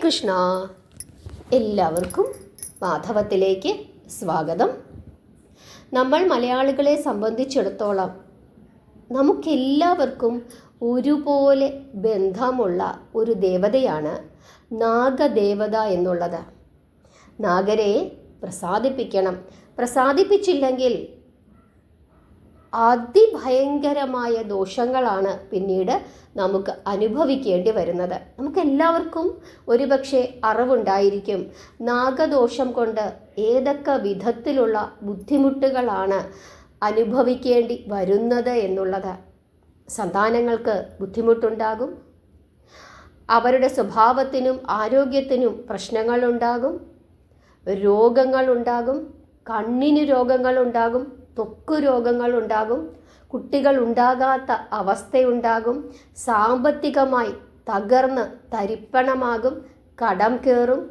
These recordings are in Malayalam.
കൃഷ്ണ. എല്ലാവർക്കും മാധവത്തിലേക്ക് സ്വാഗതം. നമ്മൾ മലയാളികളെ സംബന്ധിച്ചിടത്തോളം നമുക്കെല്ലാവർക്കും ഒരുപോലെ ബന്ധമുള്ള ഒരു ദേവതയാണ് നാഗദേവത എന്നുള്ളത്. നാഗരെ പ്രസാദിപ്പിക്കണം. പ്രസാദിപ്പിച്ചില്ലെങ്കിൽ അതിഭയങ്കരമായ ദോഷങ്ങളാണ് പിന്നീട് നമുക്ക് അനുഭവിക്കേണ്ടി വരുന്നത്. നമുക്കെല്ലാവർക്കും ഒരുപക്ഷെ അറിവുണ്ടായിരിക്കും നാഗദോഷം കൊണ്ട് ഏതൊക്കെ വിധത്തിലുള്ള ബുദ്ധിമുട്ടുകളാണ് അനുഭവിക്കേണ്ടി വരുന്നത് എന്നുള്ളത്. സന്താനങ്ങൾക്ക് ബുദ്ധിമുട്ടുണ്ടാകും, അവരുടെ സ്വഭാവത്തിനും ആരോഗ്യത്തിനും പ്രശ്നങ്ങളുണ്ടാകും, രോഗങ്ങളുണ്ടാകും, കണ്ണിന് രോഗങ്ങളുണ്ടാകും, ത്വക്ക് രോഗങ്ങളുണ്ടാകും, കുട്ടികൾ ഉണ്ടാകാത്ത അവസ്ഥയുണ്ടാകും, സാമ്പത്തികമായി തകർന്ന് തരിപ്പണമാകും, കടം കയറും,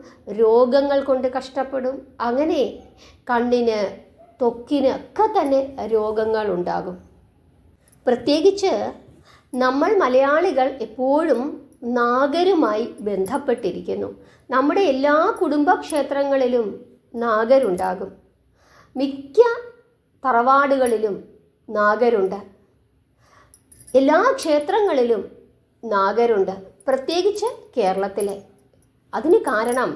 രോഗങ്ങൾ കൊണ്ട് കഷ്ടപ്പെടും. അങ്ങനെ കണ്ണിന് ത്വക്കിന് ഒക്കെ തന്നെ രോഗങ്ങളുണ്ടാകും. പ്രത്യേകിച്ച് നമ്മൾ മലയാളികൾ എപ്പോഴും നാഗരുമായി ബന്ധപ്പെട്ടിരിക്കുന്നു. നമ്മുടെ എല്ലാ കുടുംബക്ഷേത്രങ്ങളിലും നാഗരുണ്ടാകും. മിക്ക തറവാടുകളിലും നാഗരുണ്ട്. എല്ലാ ക്ഷേത്രങ്ങളിലും നാഗരുണ്ട്, പ്രത്യേകിച്ച് കേരളത്തിലെ. അതിന് കാരണം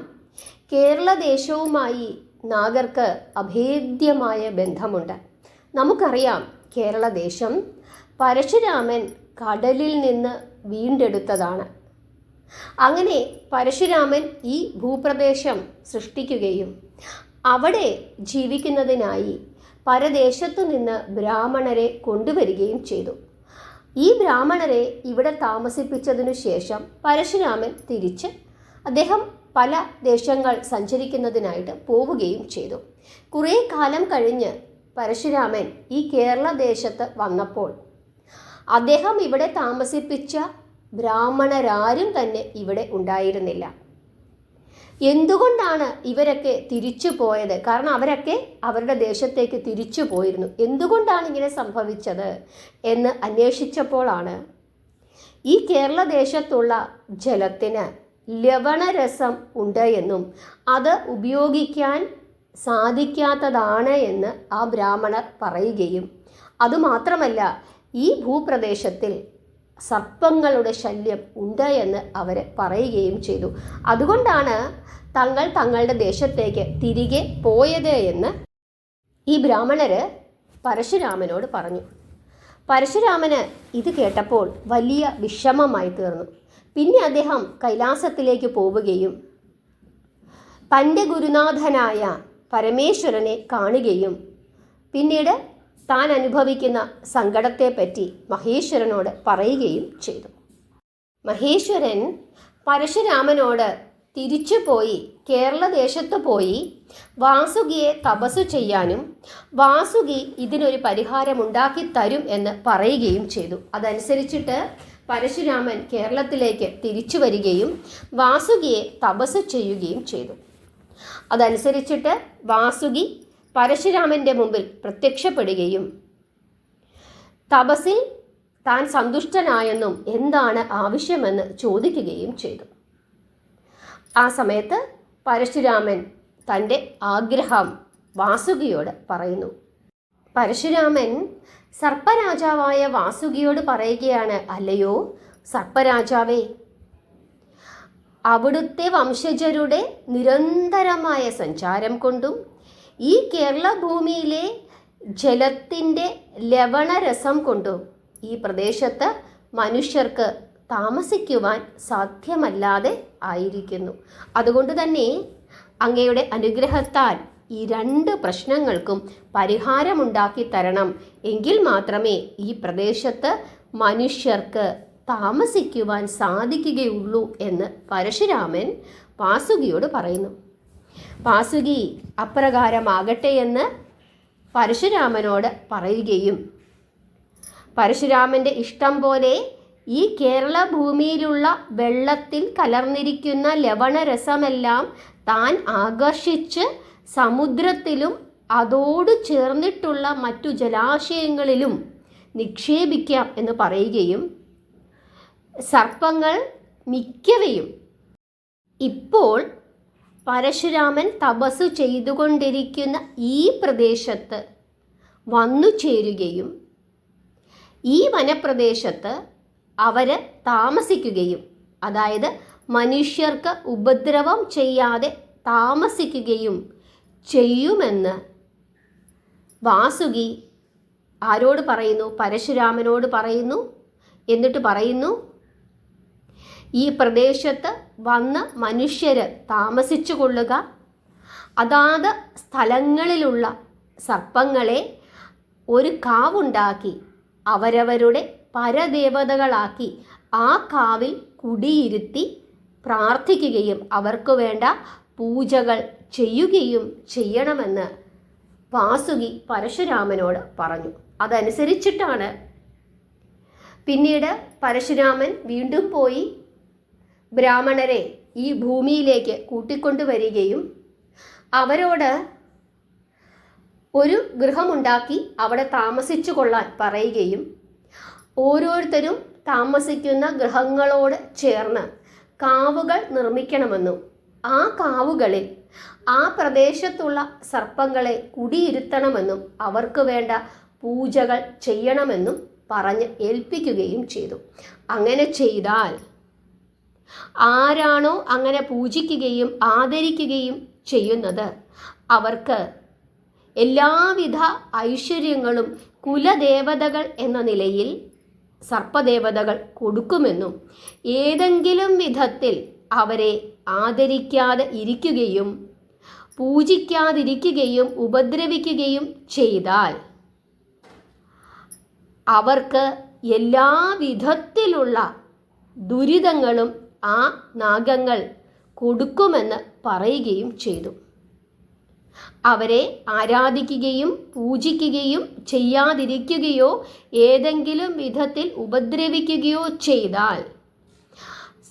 കേരളദേശവുമായി നാഗർക്ക് അഭേദ്യമായ ബന്ധമുണ്ട്. നമുക്കറിയാം, കേരളദേശം പരശുരാമൻ കടലിൽ നിന്ന് വീണ്ടെടുത്തതാണ്. അങ്ങനെ പരശുരാമൻ ഈ ഭൂപ്രദേശം സൃഷ്ടിക്കുകയും അവിടെ ജീവിക്കുന്നതിനായി പരദേശത്തു നിന്ന് ബ്രാഹ്മണരെ കൊണ്ടുവരികയും ചെയ്തു. ഈ ബ്രാഹ്മണരെ ഇവിടെ താമസിപ്പിച്ചതിനു ശേഷം പരശുരാമൻ തിരിച്ച് അദ്ദേഹം പല ദേശങ്ങൾ സഞ്ചരിക്കുന്നതിനായിട്ട് പോവുകയും ചെയ്തു. കുറേ കാലം കഴിഞ്ഞ് പരശുരാമൻ ഈ കേരളദേശത്ത് വന്നപ്പോൾ അദ്ദേഹം ഇവിടെ താമസിപ്പിച്ച ബ്രാഹ്മണരാരും തന്നെ ഇവിടെ ഉണ്ടായിരുന്നില്ല. എന്തുകൊണ്ടാണ് ഇവരൊക്കെ തിരിച്ചു പോയത്? കാരണം അവരൊക്കെ അവരുടെ ദേശത്തേക്ക് തിരിച്ചു പോയിരുന്നു. എന്തുകൊണ്ടാണ് ഇങ്ങനെ സംഭവിച്ചത് എന്ന് അന്വേഷിച്ചപ്പോഴാണ് ഈ കേരളദേശത്തുള്ള ജലത്തിന് ലവണരസം ഉണ്ട് എന്നും അത് ഉപയോഗിക്കാൻ സാധിക്കാത്തതാണ് എന്ന് ആ ബ്രാഹ്മണർ പറയുകയും അതുമാത്രമല്ല ഈ ഭൂപ്രദേശത്തിൽ സർപ്പങ്ങളുടെ ശല്യം ഉണ്ട് എന്ന് അവർ പറയുകയും ചെയ്തു. അതുകൊണ്ടാണ് തങ്ങൾ തങ്ങളുടെ ദേശത്തേക്ക് തിരികെ പോയത് എന്ന് ഈ ബ്രാഹ്മണര് പരശുരാമനോട് പറഞ്ഞു. പരശുരാമന് ഇത് കേട്ടപ്പോൾ വലിയ വിഷമമായി തീർന്നു. പിന്നെ അദ്ദേഹം കൈലാസത്തിലേക്ക് പോവുകയും തൻ്റെ ഗുരുനാഥനായ പരമേശ്വരനെ കാണുകയും പിന്നീട് താൻ അനുഭവിക്കുന്ന സങ്കടത്തെപ്പറ്റി മഹേശ്വരനോട് പറയുകയും ചെയ്തു. മഹേശ്വരൻ പരശുരാമനോട് തിരിച്ചുപോയി കേരളദേശത്ത് പോയി വാസുകിയെ തപസ്സു ചെയ്യാനും വാസുകി ഇതിനൊരു പരിഹാരമുണ്ടാക്കി തരും എന്ന് പറയുകയും ചെയ്തു. അതനുസരിച്ചിട്ട് പരശുരാമൻ കേരളത്തിലേക്ക് തിരിച്ചു വരികയും വാസുകിയെ തപസ്സു ചെയ്യുകയും ചെയ്തു. അതനുസരിച്ചിട്ട് വാസുകി പരശുരാമൻ്റെ മുമ്പിൽ പ്രത്യക്ഷപ്പെടുകയും തപസ്സിൽ താൻ സന്തുഷ്ടനായെന്നും എന്താണ് ആവശ്യമെന്ന് ചോദിക്കുകയും ചെയ്തു. ആ സമയത്ത് പരശുരാമൻ തൻ്റെ ആഗ്രഹം വാസുകിയോട് പറയുന്നു. പരശുരാമൻ സർപ്പരാജാവായ വാസുകിയോട് പറയുകയാണ്, അല്ലയോ സർപ്പരാജാവേ, അവിടുത്തെ വംശജരുടെ നിരന്തരമായ സഞ്ചാരം കൊണ്ടും ഈ കേരള ഭൂമിയിലെ ജലത്തിൻ്റെ ലവണരസം കൊണ്ടും ഈ പ്രദേശത്ത് മനുഷ്യർക്ക് താമസിക്കുവാൻ സാധ്യമല്ലാതെ ആയിരിക്കുന്നു. അതുകൊണ്ട് തന്നെ അങ്ങയുടെ അനുഗ്രഹത്താൽ ഈ രണ്ട് പ്രശ്നങ്ങൾക്കും പരിഹാരമുണ്ടാക്കി തരണം. എങ്കിൽ മാത്രമേ ഈ പ്രദേശത്ത് മനുഷ്യർക്ക് താമസിക്കുവാൻ സാധിക്കുകയുള്ളൂ എന്ന് പരശുരാമൻ വാസുകിയോട് പറയുന്നു. വാസുകി അപ്രകാരമാകട്ടെ എന്ന് പരശുരാമനോട് പറയുകയും പരശുരാമൻ്റെ ഇഷ്ടം പോലെ ഈ കേരള ഭൂമിയിലുള്ള വെള്ളത്തിൽ കലർന്നിരിക്കുന്ന ലവണരസമെല്ലാം താൻ ആകർഷിച്ച് സമുദ്രത്തിലും അതോട് ചേർന്നിട്ടുള്ള മറ്റു ജലാശയങ്ങളിലും നിക്ഷേപിക്കാം എന്ന് പറയുകയും സർപ്പങ്ങൾ മിക്കവയും ഇപ്പോൾ പരശുരാമൻ തപസ്സു ചെയ്തുകൊണ്ടിരിക്കുന്ന ഈ പ്രദേശത്ത് വന്നു ചേരുകയും ഈ വനപ്രദേശത്ത് അവർ താമസിക്കുകയും, അതായത് മനുഷ്യർക്ക് ഉപദ്രവം ചെയ്യാതെ താമസിക്കുകയും ചെയ്യുമെന്ന് വാസുകി ആരോട് പറയുന്നു? പരശുരാമനോട് പറയുന്നു. എന്നിട്ട് പറയുന്നു, ഈ പ്രദേശത്ത് വന്ന് മനുഷ്യർ താമസിച്ചു കൊള്ളുക, അതാത് സ്ഥലങ്ങളിലുള്ള സർപ്പങ്ങളെ ഒരു കാവുണ്ടാക്കി അവരവരുടെ പരദേവതകളാക്കി ആ കാവിൽ കുടിയിരുത്തി പ്രാർത്ഥിക്കുകയും അവർക്ക് വേണ്ട പൂജകൾ ചെയ്യുകയും ചെയ്യണമെന്ന് വാസുകി പരശുരാമനോട് പറഞ്ഞു. അതനുസരിച്ചിട്ടാണ് പിന്നീട് പരശുരാമൻ വീണ്ടും പോയി ബ്രാഹ്മണരെ ഈ ഭൂമിയിലേക്ക് കൂട്ടിക്കൊണ്ടുവരികയും അവരോട് ഒരു ഗൃഹമുണ്ടാക്കി അവിടെ താമസിച്ചു കൊള്ളാൻ പറയുകയും ഓരോരുത്തരും താമസിക്കുന്ന ഗൃഹങ്ങളോട് ചേർന്ന് കാവുകൾ നിർമ്മിക്കണമെന്നും ആ കാവുകളിൽ ആ പ്രദേശത്തുള്ള സർപ്പങ്ങളെ കുടിയിരുത്തണമെന്നും അവർക്ക് വേണ്ട പൂജകൾ ചെയ്യണമെന്നും പറഞ്ഞ് ഏൽപ്പിക്കുകയും ചെയ്തു. അങ്ങനെ ചെയ്താൽ ആരാണോ അങ്ങനെ പൂജിക്കുകയും ആദരിക്കുകയും ചെയ്യുന്നത് അവർക്ക് എല്ലാവിധ ഐശ്വര്യങ്ങളും കുലദേവതകൾ എന്ന നിലയിൽ സർപ്പദേവതകൾ കൊടുക്കുമെന്നും ഏതെങ്കിലും വിധത്തിൽ അവരെ ആദരിക്കാതെ ഇരിക്കുകയും പൂജിക്കാതിരിക്കുകയും ഉപദ്രവിക്കുകയും ചെയ്താൽ അവർക്ക് എല്ലാ വിധത്തിലുള്ള ദുരിതങ്ങളും ആ നാഗങ്ങൾ കൊടുക്കുമെന്ന് പറയുകയും ചെയ്തു. അവരെ ആരാധിക്കുകയും പൂജിക്കുകയും ചെയ്യാതിരിക്കുകയോ ഏതെങ്കിലും വിധത്തിൽ ഉപദ്രവിക്കുകയോ ചെയ്താൽ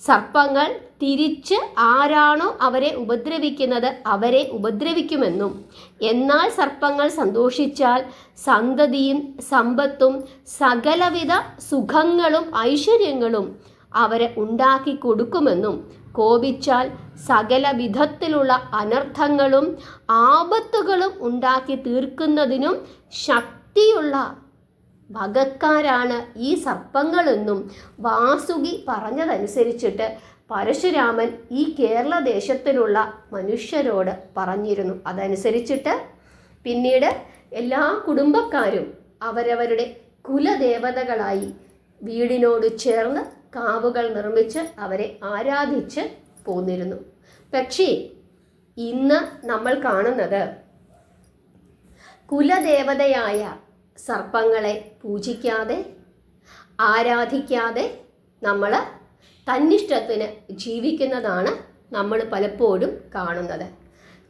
സർപ്പങ്ങൾ തിരിച്ച് ആരാണോ അവരെ ഉപദ്രവിക്കുന്നത് അവരെ ഉപദ്രവിക്കുമെന്നും, എന്നാൽ സർപ്പങ്ങൾ സന്തോഷിച്ചാൽ സന്തതിയും സമ്പത്തും സകലവിധ സുഖങ്ങളും ഐശ്വര്യങ്ങളും അവരെ ഉണ്ടാക്കി കൊടുക്കുമെന്നും, കോപിച്ചാൽ സകല വിധത്തിലുള്ള അനർത്ഥങ്ങളും ആപത്തുകളും ഉണ്ടാക്കി തീർക്കുന്നതിനും ശക്തിയുള്ള വകക്കാരാണ് ഈ സർപ്പങ്ങളെന്നും വാസുകി പറഞ്ഞതനുസരിച്ചിട്ട് പരശുരാമൻ ഈ കേരള ദേശത്തിലുള്ള മനുഷ്യരോട് പറഞ്ഞിരുന്നു. അതനുസരിച്ചിട്ട് പിന്നീട് എല്ലാ കുടുംബക്കാരും അവരവരുടെ കുലദേവതകളായി വീടിനോട് ചേർന്ന് കാവുകൾ നിർമ്മിച്ച് അവരെ ആരാധിച്ച് പോന്നിരുന്നു. പക്ഷേ ഇന്ന് നമ്മൾ കാണുന്നത് കുലദേവതയായ സർപ്പങ്ങളെ പൂജിക്കാതെ ആരാധിക്കാതെ നമ്മൾ തന്നിഷ്ടത്തിന് ജീവിക്കുന്നതാണ് നമ്മൾ പലപ്പോഴും കാണുന്നത്.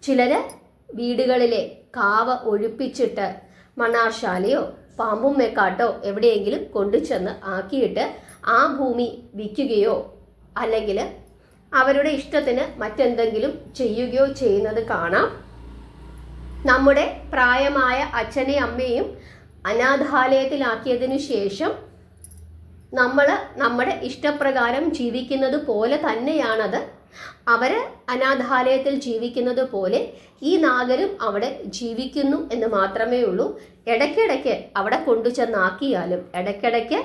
ചിലർ വീടുകളിലെ കാവ ഒഴിപ്പിച്ചിട്ട് മണ്ണാർശാലയോ പാമ്പും മേക്കാട്ടോ എവിടെയെങ്കിലും കൊണ്ടുചെന്ന് ആക്കിയിട്ട് ആ ഭൂമി വിൽക്കുകയോ അല്ലെങ്കിൽ അവരുടെ ഇഷ്ടത്തിന് മറ്റെന്തെങ്കിലും ചെയ്യുകയോ ചെയ്യുന്നത് കാണാം. നമ്മുടെ പ്രായമായ അച്ഛനെയും അമ്മയും അനാഥാലയത്തിലാക്കിയതിനു ശേഷം നമ്മൾ നമ്മുടെ ഇഷ്ടപ്രകാരം ജീവിക്കുന്നത് പോലെ തന്നെയാണത്. അവർ അനാഥാലയത്തിൽ ജീവിക്കുന്നത് പോലെ ഈ നാഗരും അവിടെ ജീവിക്കുന്നു എന്ന് മാത്രമേ ഉള്ളൂ. ഇടയ്ക്കിടയ്ക്ക് അവിടെ കൊണ്ടുചെന്നാക്കിയാലും ഇടയ്ക്കിടയ്ക്ക്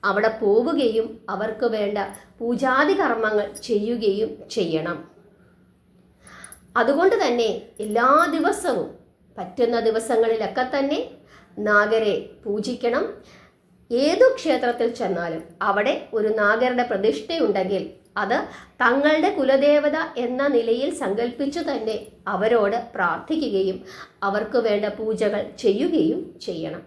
അവിടെ പോവുകയും അവർക്ക് വേണ്ട പൂജാതി കർമ്മങ്ങൾ ചെയ്യുകയും ചെയ്യണം. അതുകൊണ്ട് തന്നെ എല്ലാ ദിവസവും പറ്റുന്ന ദിവസങ്ങളിലൊക്കെ തന്നെ നാഗരെ പൂജിക്കണം. ഏതു ക്ഷേത്രത്തിൽ ചെന്നാലും അവിടെ ഒരു നാഗരുടെ പ്രതിഷ്ഠയുണ്ടെങ്കിൽ അത് തങ്ങളുടെ കുലദേവത എന്ന നിലയിൽ സങ്കല്പിച്ചു തന്നെ അവരോട് പ്രാർത്ഥിക്കുകയും അവർക്ക് വേണ്ട പൂജകൾ ചെയ്യുകയും ചെയ്യണം.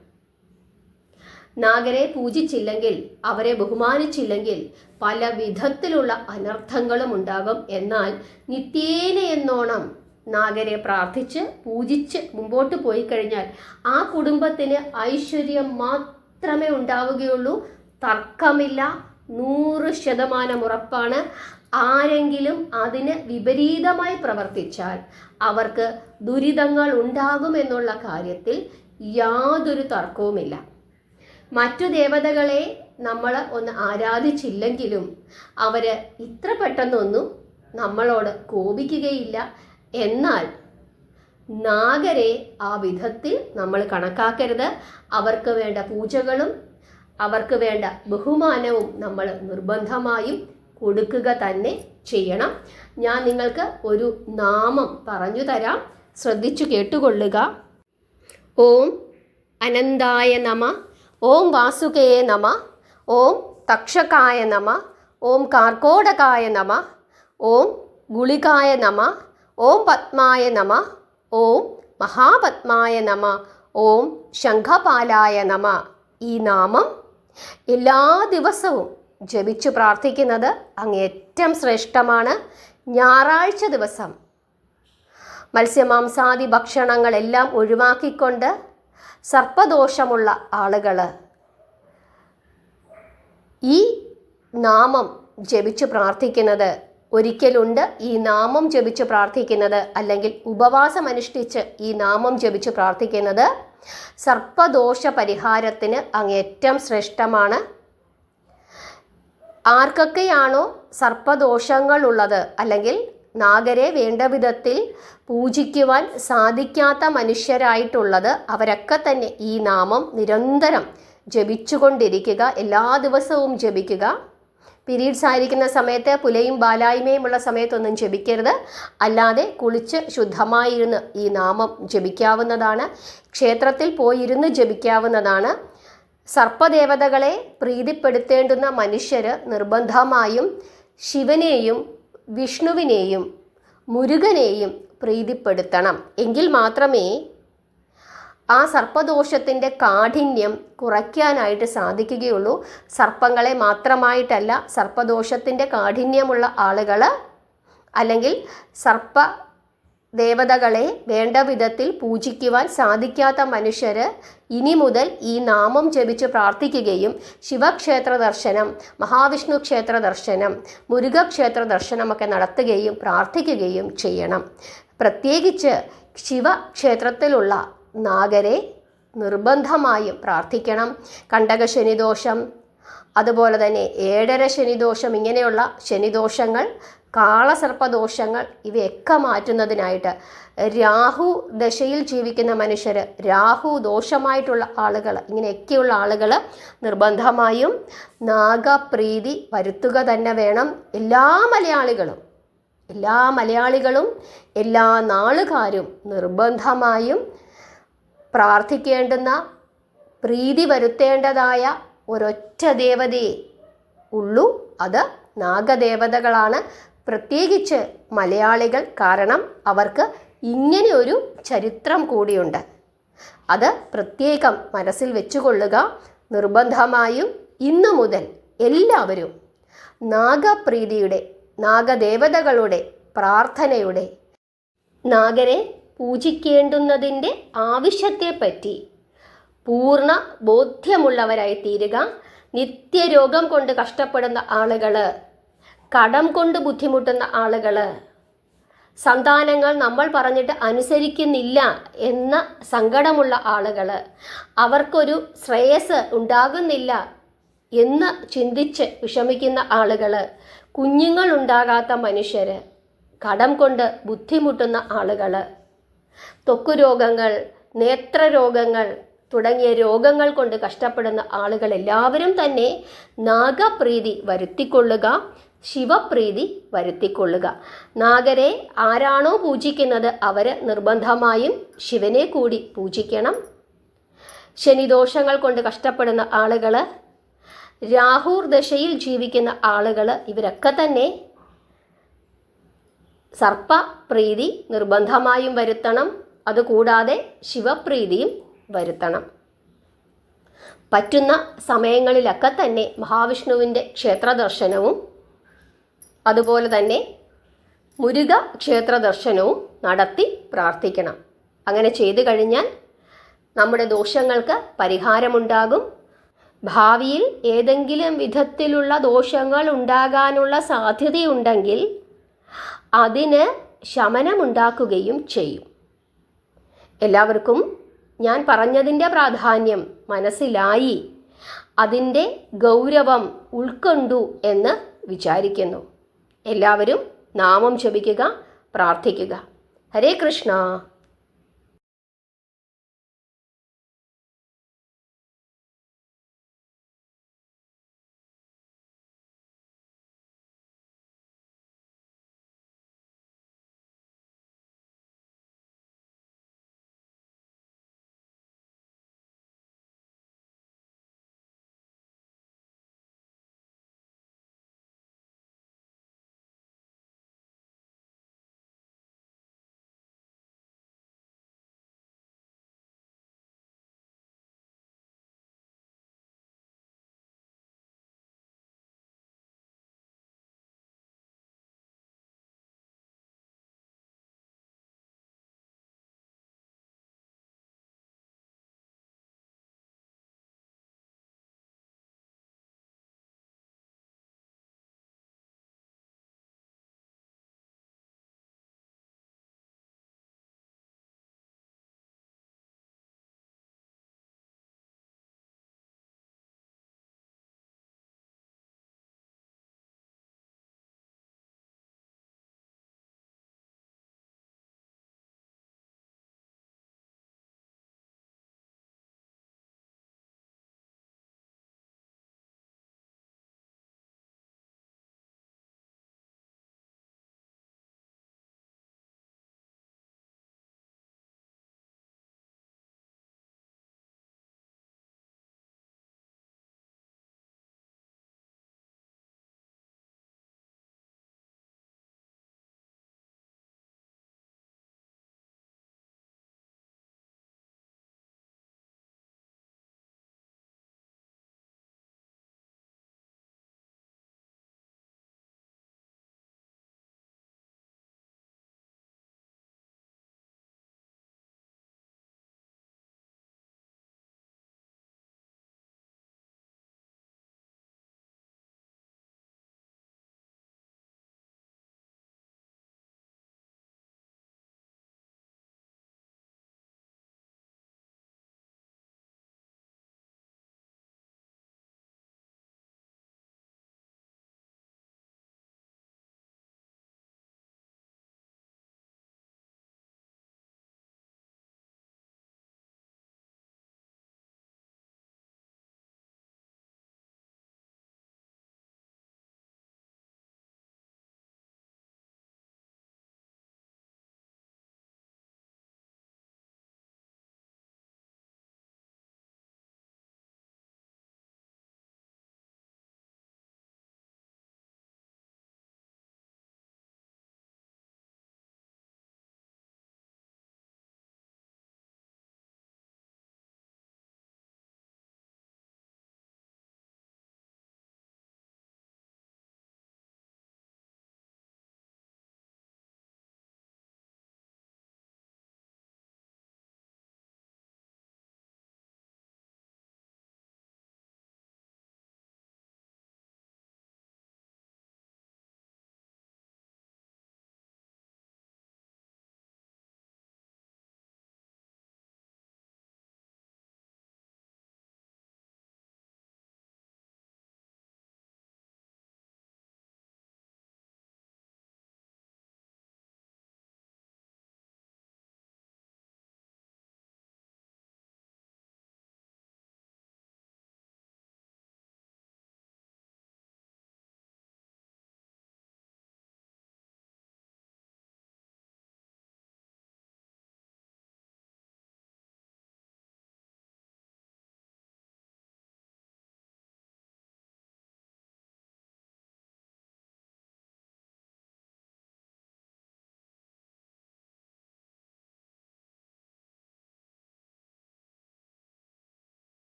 നാഗരെ പൂജിച്ചില്ലെങ്കിൽ അവരെ ബഹുമാനിച്ചില്ലെങ്കിൽ പല വിധത്തിലുള്ള അനർത്ഥങ്ങളും ഉണ്ടാകും. എന്നാൽ നിത്യേന എന്നോണം നാഗരെ പ്രാർത്ഥിച്ച് പൂജിച്ച് മുമ്പോട്ട് പോയി കഴിഞ്ഞാൽ ആ കുടുംബത്തിന് ഐശ്വര്യം മാത്രമേ ഉണ്ടാവുകയുള്ളൂ. തർക്കമില്ല, 100% ഉറപ്പാണ്. ആരെങ്കിലും അതിന് വിപരീതമായി പ്രവർത്തിച്ചാൽ അവർക്ക് ദുരിതങ്ങൾ ഉണ്ടാകുമെന്നുള്ള കാര്യത്തിൽ യാതൊരു തർക്കവുമില്ല. മറ്റു ദേവതകളെ നമ്മൾ ഒന്ന് ആരാധിച്ചില്ലെങ്കിലും അവർ ഇത്ര പെട്ടെന്നൊന്നും നമ്മളോട് കോപിക്കുകയില്ല. എന്നാൽ നാഗരെ ആ വിധത്തിൽ നമ്മൾ കണക്കാക്കരുത്. അവർക്ക് വേണ്ട പൂജകളും അവർക്ക് വേണ്ട ബഹുമാനവും നമ്മൾ നിർബന്ധമായും കൊടുക്കുക തന്നെ ചെയ്യണം. ഞാൻ നിങ്ങൾക്ക് ഒരു നാമം പറഞ്ഞു തരാം, ശ്രദ്ധിച്ചു കേട്ടുകൊള്ളുക. ഓം അനന്തായ നമ, ഓം വാസുകേ നമ, ഓം തക്ഷകായ നമ, ഓം കാർക്കോടകായ നമ, ഓം ഗുളികായ നമ, ഓം പത്മായ നമ, ഓം മഹാപത്മായ നമ, ഓം ശംഖപാലായ നമ. ഈ നാമം എല്ലാ ദിവസവും ജപിച്ചു പ്രാർത്ഥിക്കുന്നത് അങ്ങേറ്റം ശ്രേഷ്ഠമാണ്. ഞായറാഴ്ച ദിവസം മത്സ്യമാംസാദി ഭക്ഷണങ്ങളെല്ലാം ഒഴിവാക്കിക്കൊണ്ട് സർപ്പദോഷമുള്ള ആളുകൾ ഈ നാമം ജപിച്ചു പ്രാർത്ഥിക്കുന്നത് ഒരിക്കലുണ്ട്. ഈ നാമം ജപിച്ചു പ്രാർത്ഥിക്കുന്നത് അല്ലെങ്കിൽ ഉപവാസം അനുഷ്ഠിച്ച് ഈ നാമം ജപിച്ചു പ്രാർത്ഥിക്കുന്നത് സർപ്പദോഷ പരിഹാരത്തിന് അങ്ങേറ്റം ശ്രേഷ്ഠമാണ്. ആർക്കൊക്കെയാണോ സർപ്പദോഷങ്ങളുള്ളത് അല്ലെങ്കിൽ നാഗരെ വേണ്ട വിധത്തിൽ പൂജിക്കുവാൻ സാധിക്കാത്ത മനുഷ്യരായിട്ടുള്ളത്, അവരൊക്കെ തന്നെ ഈ നാമം നിരന്തരം ജപിച്ചുകൊണ്ടിരിക്കുക. എല്ലാ ദിവസവും ജപിക്കുക. പീരീഡ്സ് ആയിരിക്കുന്ന സമയത്ത് പുലയും ബാലായ്മയുമുള്ള സമയത്തൊന്നും ജപിക്കരുത്. അല്ലാതെ കുളിച്ച് ശുദ്ധമായിരുന്ന് ഈ നാമം ജപിക്കാവുന്നതാണ്. ക്ഷേത്രത്തിൽ പോയിരുന്ന് ജപിക്കാവുന്നതാണ്. സർപ്പദേവതകളെ പ്രീതിപ്പെടുത്തേണ്ടുന്ന മനുഷ്യർ നിർബന്ധമായും ശിവനെയും വിഷ്ണുവിനെയും മുരുകനെയും പ്രീതിപ്പെടുത്തണം. എങ്കിൽ മാത്രമേ ആ സർപ്പദോഷത്തിൻ്റെ കാഠിന്യം കുറയ്ക്കാനായിട്ട് സാധിക്കുകയുള്ളൂ. സർപ്പങ്ങളെ മാത്രമായിട്ടല്ല, സർപ്പദോഷത്തിൻ്റെ കാഠിന്യമുള്ള ആളുകൾ അല്ലെങ്കിൽ സർപ്പ ദേവതകളെ വേണ്ട വിധത്തിൽ പൂജിക്കുവാൻ സാധിക്കാത്ത മനുഷ്യർ ഇനി മുതൽ ഈ നാമം ജപിച്ച് പ്രാർത്ഥിക്കുകയും ശിവക്ഷേത്ര ദർശനം, മഹാവിഷ്ണു ക്ഷേത്ര ദർശനം, മുരുകക്ഷേത്ര ദർശനമൊക്കെ നടത്തുകയും പ്രാർത്ഥിക്കുകയും ചെയ്യണം. പ്രത്യേകിച്ച് ശിവക്ഷേത്രത്തിലുള്ള നാഗരെ നിർബന്ധമായും പ്രാർത്ഥിക്കണം. കണ്ടക ശനിദോഷം, അതുപോലെ തന്നെ ഏഴര ശനിദോഷം, ഇങ്ങനെയുള്ള ശനിദോഷങ്ങൾ, കാളസർപ്പദോഷങ്ങൾ ഇവയൊക്കെ മാറ്റുന്നതിനായിട്ട് രാഹു ദശയിൽ ജീവിക്കുന്ന മനുഷ്യർ, രാഹു ദോഷമായിട്ടുള്ള ആളുകൾ, ഇങ്ങനെയൊക്കെയുള്ള ആളുകൾ നിർബന്ധമായും നാഗപ്രീതി വരുത്തുക തന്നെ വേണം. എല്ലാ മലയാളികളും എല്ലാ നാളുകാരും നിർബന്ധമായും പ്രാർത്ഥിക്കേണ്ടുന്ന, പ്രീതി വരുത്തേണ്ടതായ ഒരൊറ്റ ദേവതയെ ഉള്ളൂ. അത് നാഗദേവതകളാണ്. പ്രത്യേകിച്ച് മലയാളികൾ. കാരണം അവർക്ക് ഇങ്ങനെ ഒരു ചരിത്രം കൂടിയുണ്ട്. അത് പ്രത്യേകം മനസ്സിൽ വെച്ചുകൊള്ളുക. നിർബന്ധമായും ഇന്നു മുതൽ എല്ലാവരും നാഗപ്രീതിയുടെ, നാഗദേവതകളുടെ പ്രാർത്ഥനയുടെ, നാഗരെ പൂജിക്കേണ്ടുന്നതിൻ്റെ ആവശ്യത്തെപ്പറ്റി പൂർണ്ണ ബോധ്യമുള്ളവരായി തീരുക. നിത്യരോഗം കൊണ്ട് കഷ്ടപ്പെടുന്ന ആളുകൾ, കടം കൊണ്ട് ബുദ്ധിമുട്ടുന്ന ആളുകൾ, സന്താനങ്ങൾ നമ്മൾ പറഞ്ഞിട്ട് അനുസരിക്കുന്നില്ല എന്ന സങ്കടമുള്ള ആളുകൾ, അവർക്കൊരു ശ്രേയസ് ഉണ്ടാകുന്നില്ല എന്ന് ചിന്തിച്ച് വിഷമിക്കുന്ന ആളുകൾ, കുഞ്ഞുങ്ങൾ ഉണ്ടാകാത്ത മനുഷ്യർ, കടം കൊണ്ട് ബുദ്ധിമുട്ടുന്ന ആളുകൾ, ത്വക്ക് രോഗങ്ങൾ, നേത്രരോഗങ്ങൾ തുടങ്ങിയ രോഗങ്ങൾ കൊണ്ട് കഷ്ടപ്പെടുന്ന ആളുകൾ എല്ലാവരും തന്നെ നാഗപ്രീതി വരുത്തിക്കൊള്ളുക, ശിവപ്രീതി വരുത്തിക്കൊള്ളുക. നാഗരെ ആരാണോ പൂജിക്കുന്നത് അവർ നിർബന്ധമായും ശിവനെ കൂടി പൂജിക്കണം. ശനിദോഷങ്ങൾ കൊണ്ട് കഷ്ടപ്പെടുന്ന ആളുകൾ, രാഹുർ ദശയിൽ ജീവിക്കുന്ന ആളുകൾ, ഇവരൊക്കെ തന്നെ സർപ്പപ്രീതി നിർബന്ധമായും വരുത്തണം. അതുകൂടാതെ ശിവപ്രീതിയും വരുത്തണം. പറ്റുന്ന സമയങ്ങളിലൊക്കെ തന്നെ മഹാവിഷ്ണുവിൻ്റെ ക്ഷേത്ര ദർശനവും അതുപോലെ തന്നെ മുരുക ക്ഷേത്ര ദർശനവും നടത്തി പ്രാർത്ഥിക്കണം. അങ്ങനെ ചെയ്തു കഴിഞ്ഞാൽ നമ്മുടെ ദോഷങ്ങൾക്ക് പരിഹാരമുണ്ടാകും. ഭാവിയിൽ ഏതെങ്കിലും വിധത്തിലുള്ള ദോഷങ്ങൾ ഉണ്ടാകാനുള്ള സാധ്യതയുണ്ടെങ്കിൽ അതിന് ശമനമുണ്ടാക്കുകയും ചെയ്യും. എല്ലാവർക്കും ഞാൻ പറഞ്ഞതിൻ്റെ പ്രാധാന്യം മനസ്സിലായി, അതിൻ്റെ ഗൗരവം ഉൾക്കൊണ്ടു എന്ന് വിചാരിക്കുന്നു. എല്ലാവരും നാമം ജപിക്കുക, പ്രാർത്ഥിക്കുക. ഹരേ കൃഷ്ണ.